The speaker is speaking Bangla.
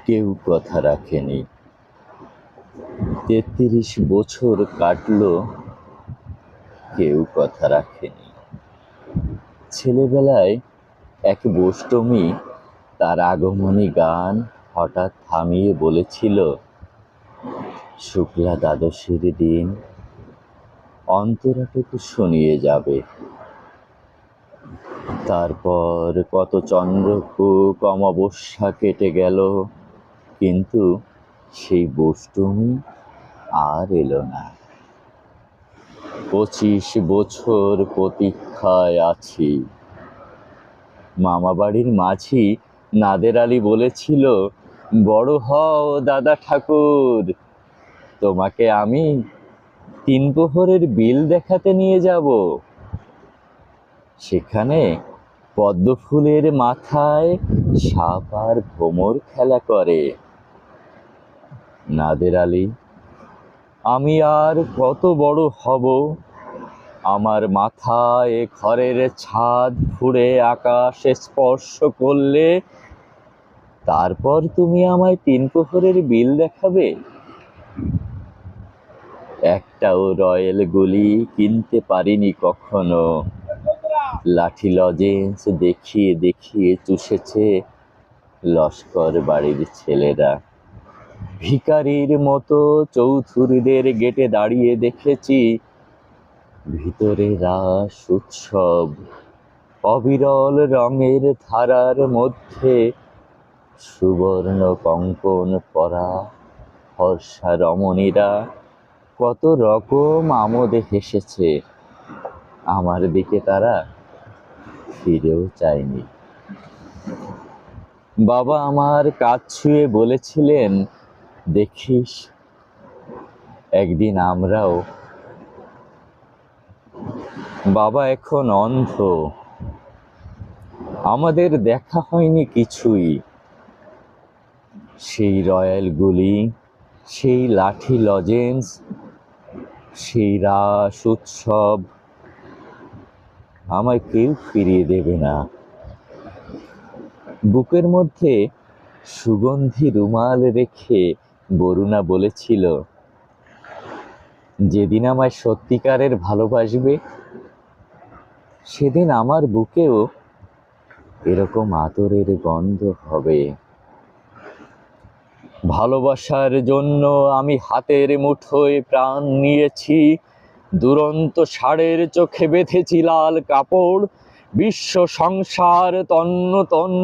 কেউ কথা রাখেনি। ৩৩ বছর কাটলো, কেউ কথা রাখেনি। ছেলেবেলায় এক বোষ্টমী তার আগমনী গান হঠাৎ থামিয়ে বলেছিল, শুক্লা দ্বাদশীর দিন অন্তরাটুকু শুনিয়ে যাবে। তারপর কত চন্দ্রকূপ অমাবস্যা কেটে গেল, কিন্তু সেই বোষ্টমী আর এলো না। 25 বছর প্রতীক্ষায় আছি। মামাবাড়ির মাঝি নাদের আলী বলেছিল, বড় হও দাদা ঠাকুর, তোমাকে আমি 3 প্রহরের বিল দেখাতে নিয়ে যাব। সেখানে পদ্ম ফুলের মাথায় সাপ আর ভ্রমর খেলা করে। নাদের আলী, আমি আর কত বড় হব? আমার মাথায় ঘরের ছাদ ফুঁড়ে আকাশে স্পর্শ করলে তারপর তুমি আমায় 3 প্রহরের বিল দেখাবে? একটাও রয়্যাল গুলি কিনতে পারিনি কখনো। লাঠি লজেন্স দেখিয়ে দেখিয়ে চুষেছে লস্কর বাড়ির ছেলেরা। ভিখারির মতো চৌধুরীদের গেটে দাঁড়িয়ে দেখেছি, ভিতরে রাস উৎসব। অবিরল রঙের ধারার মধ্যে সুবর্ণ কঙ্কন পরা ফর্সা রমণীরা কত রকম আমোদে হেসেছে। আমার দিকে তারা ফিরেও চায়নি। বাবা আমার কাঁধ ছুঁয়ে বলেছিলেন, দেখিস একদিন আমরাও। বাবা এখন অন্ধ, আমাদের দেখা হয়নি কিছুই। সেই রয়্যাল গুলি, সেই লাঠি লজেন্স, সেই রাস উৎসব আমায় কেউ ফিরিয়ে দেবে না। বুকের মধ্যে সুগন্ধি রুমাল রেখে বরুণা বলেছিল, যেদিন আমায় সত্যিকারের ভালোবাসবে সেদিন আমার বুকেও এরকম আদরের গন্ধ হবে। ভালোবাসার জন্য আমি হাতের মুঠোয় প্রাণ নিয়েছি। দুরন্ত ষাঁড়ের চোখে বেঁধেছি লাল কাপড়। বিশ্ব সংসার তন্ন তন্ন